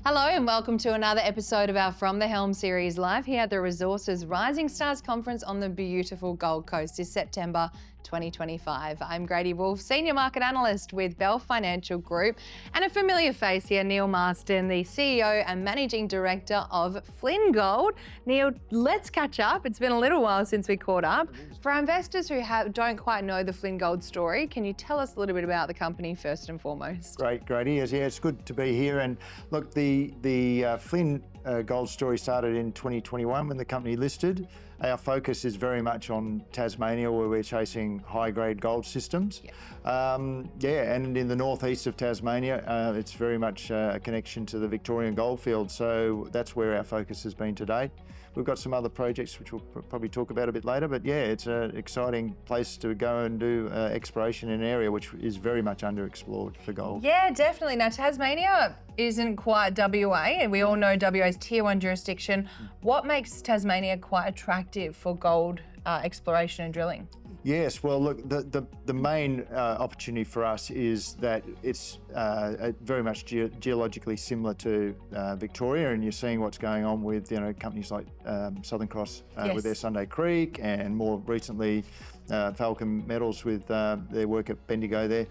Hello and welcome to another episode of our From the Helm series live here at the Resources Rising Stars Conference on the beautiful Gold Coast this September 2025. I'm Grady Wolfe, Senior Market Analyst with Bell Financial Group, and a familiar face here, Neil Marston, the CEO and Managing Director of Flynn Gold. Neil, let's catch up. It's been a little while since we caught up. For our investors who don't quite know the Flynn Gold story, can you tell us a little bit about the company first and foremost? Great, Grady. Yeah, it's good to be here. And look, the Flynn Gold story started in 2021 when the company listed. Our focus is very much on Tasmania, where we're chasing high-grade gold systems. And in the northeast of Tasmania, it's very much a connection to the Victorian goldfield. So that's where our focus has been to date. We've got some other projects which we'll probably talk about a bit later, but yeah, it's an exciting place to go and do exploration in an area which is very much underexplored for gold. Yeah, definitely. Now, Tasmania isn't quite WA, and we all know WA is Tier 1 jurisdiction. What makes Tasmania quite attractive for gold exploration and drilling? Yes, well, look, the main opportunity for us is that it's very much geologically similar to Victoria, and you're seeing what's going on with companies like Southern Cross with their Sunday Creek, and more recently Falcon Metals with their work at Bendigo there.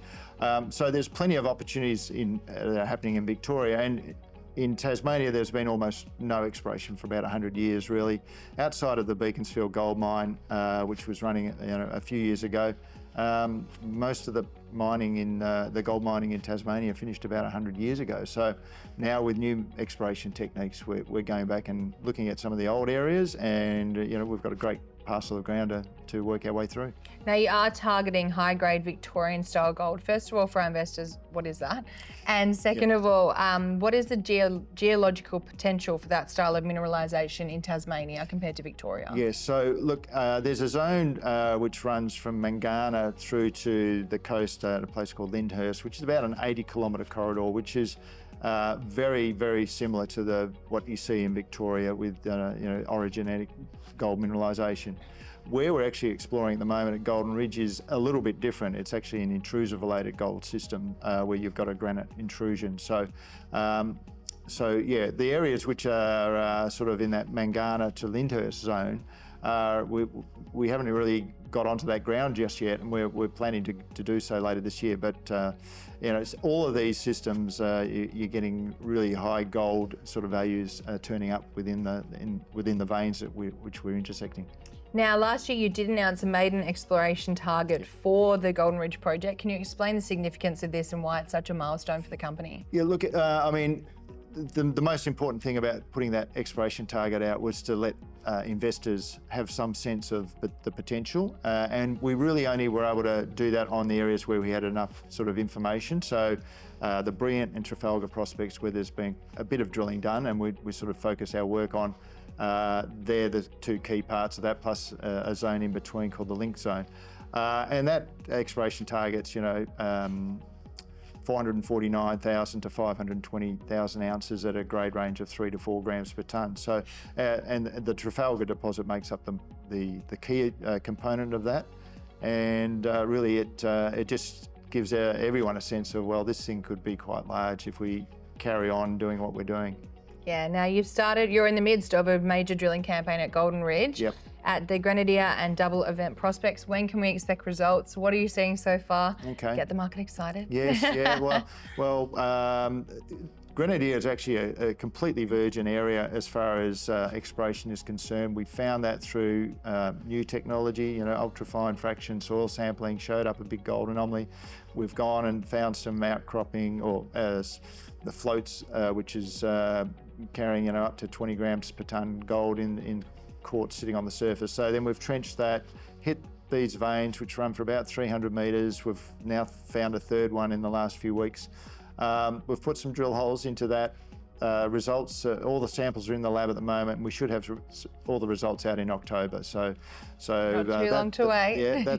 So there's plenty of opportunities that are happening in Victoria, and in Tasmania, there's been almost no exploration for about 100 years, really. Outside of the Beaconsfield gold mine, which was running a few years ago, most of the mining the gold mining in Tasmania finished about 100 years ago. So now with new exploration techniques, we're going back and looking at some of the old areas, and we've got a great parcel of ground to work our way through. Now, you are targeting high-grade Victorian-style gold. First of all, for our investors, what is that? And second of all, what is the geological potential for that style of mineralisation in Tasmania compared to Victoria? Yes, so look, there's a zone which runs from Mangana through to the coast at a place called Lyndhurst, which is about an 80-kilometre corridor, which is very, very similar to what you see in Victoria with orogenic gold mineralisation. Where we're actually exploring at the moment at Golden Ridge is a little bit different. It's actually an intrusive-related gold system where you've got a granite intrusion. So yeah, the areas which are sort of in that Mangana to Lyndhurst zone, we haven't really got onto that ground just yet, and we're planning to do so later this year. But all of these systems, you're getting really high gold sort of values turning up within the veins which we're intersecting. Now, last year you did announce a maiden exploration target for the Golden Ridge project. Can you explain the significance of this and why it's such a milestone for the company? Yeah, look, I mean, the most important thing about putting that exploration target out was to let investors have some sense of the potential, and we really only were able to do that on the areas where we had enough sort of information. So the Brilliant and Trafalgar prospects, where there's been a bit of drilling done, and we sort of focus our work on, they're the two key parts of that, plus a zone in between called the Link Zone. And that exploration targets, 449,000 to 520,000 ounces at a grade range of 3 to 4 grams per tonne. So, and the Trafalgar deposit makes up the key component of that. And really it just gives everyone a sense of, well, this thing could be quite large if we carry on doing what we're doing. Yeah, now you're in the midst of a major drilling campaign at Golden Ridge. Yep. At the Grenadier and Double Event prospects. When can we expect results? What are you seeing so far? Okay. Get the market excited. Yes, yeah, well, Grenadier is actually a completely virgin area as far as exploration is concerned. We found that through new technology, ultrafine fraction soil sampling showed up a big gold anomaly. We've gone and found some outcropping, or the floats, which is carrying up to 20 grams per tonne gold in quartz sitting on the surface. So then we've trenched that, hit these veins which run for about 300 metres. We've now found a third one in the last few weeks. We've put some drill holes into that. Results, all the samples are in the lab at the moment, and we should have all the results out in October. So not too long to wait. Yeah,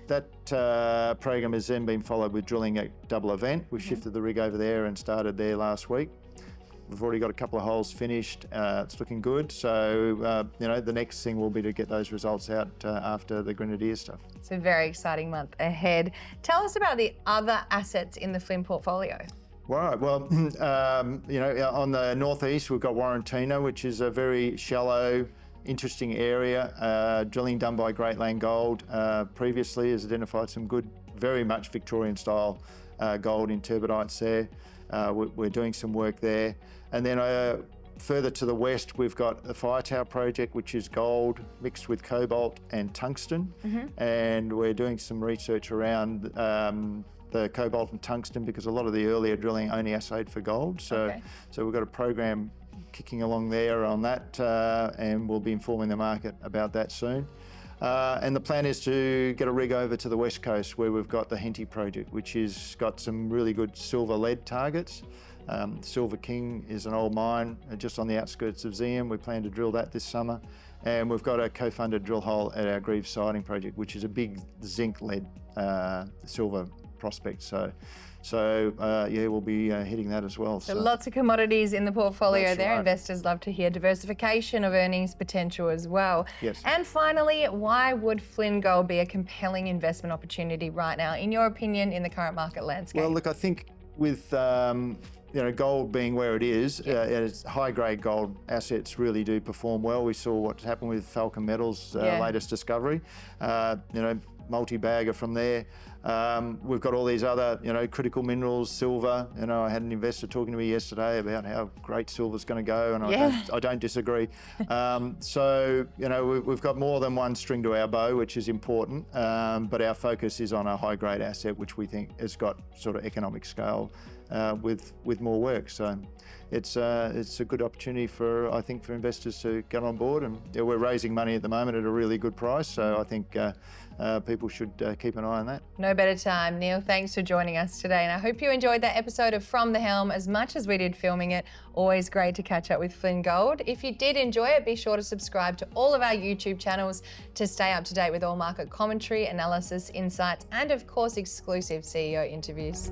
that program has then been followed with drilling at Double Event. We shifted the rig over there and started there last week. We've already got a couple of holes finished. It's looking good. So, the next thing will be to get those results out after the Grenadier stuff. It's a very exciting month ahead. Tell us about the other assets in the Flynn portfolio. Right. Well, on the northeast, we've got Warrantina, which is a very shallow, interesting area. Drilling done by Great Land Gold previously has identified some good, very much Victorian style gold in turbidites there. We're doing some work there. And then further to the west, we've got the Fire Tower project, which is gold mixed with cobalt and tungsten. And we're doing some research around the cobalt and tungsten, because a lot of the earlier drilling only assayed for gold. So we've got a program kicking along there on that, and we'll be informing the market about that soon. And the plan is to get a rig over to the west coast, where we've got the Henty project, which has got some really good silver lead targets. Silver King is an old mine just on the outskirts of Zeehan. We plan to drill that this summer. And we've got a co-funded drill hole at our Greaves Siding project, which is a big zinc lead silver prospect. We'll be hitting that as well. So lots of commodities in the portfolio. That's there. right. Investors love to hear diversification of earnings potential as well. Yes. And finally, why would Flynn Gold be a compelling investment opportunity right now, in your opinion, in the current market landscape? Well, look, I think with gold being where it is, high-grade gold assets really do perform well. We saw what happened with Falcon Metals' latest discovery. Multi-bagger from there. We've got all these other, critical minerals, silver. I had an investor talking to me yesterday about how great silver's going to go, and I don't disagree. We've got more than one string to our bow, which is important. But our focus is on a high-grade asset, which we think has got sort of economic scale with more work. So it's a good opportunity for investors to get on board, and we're raising money at the moment at a really good price. So I think people should keep an eye on that. No better time. Neil, thanks for joining us today, and I hope you enjoyed that episode of From the Helm as much as we did filming it. Always great to catch up with Flynn Gold. If you did enjoy it, be sure to subscribe to all of our YouTube channels to stay up to date with all market commentary, analysis, insights, and of course exclusive CEO interviews.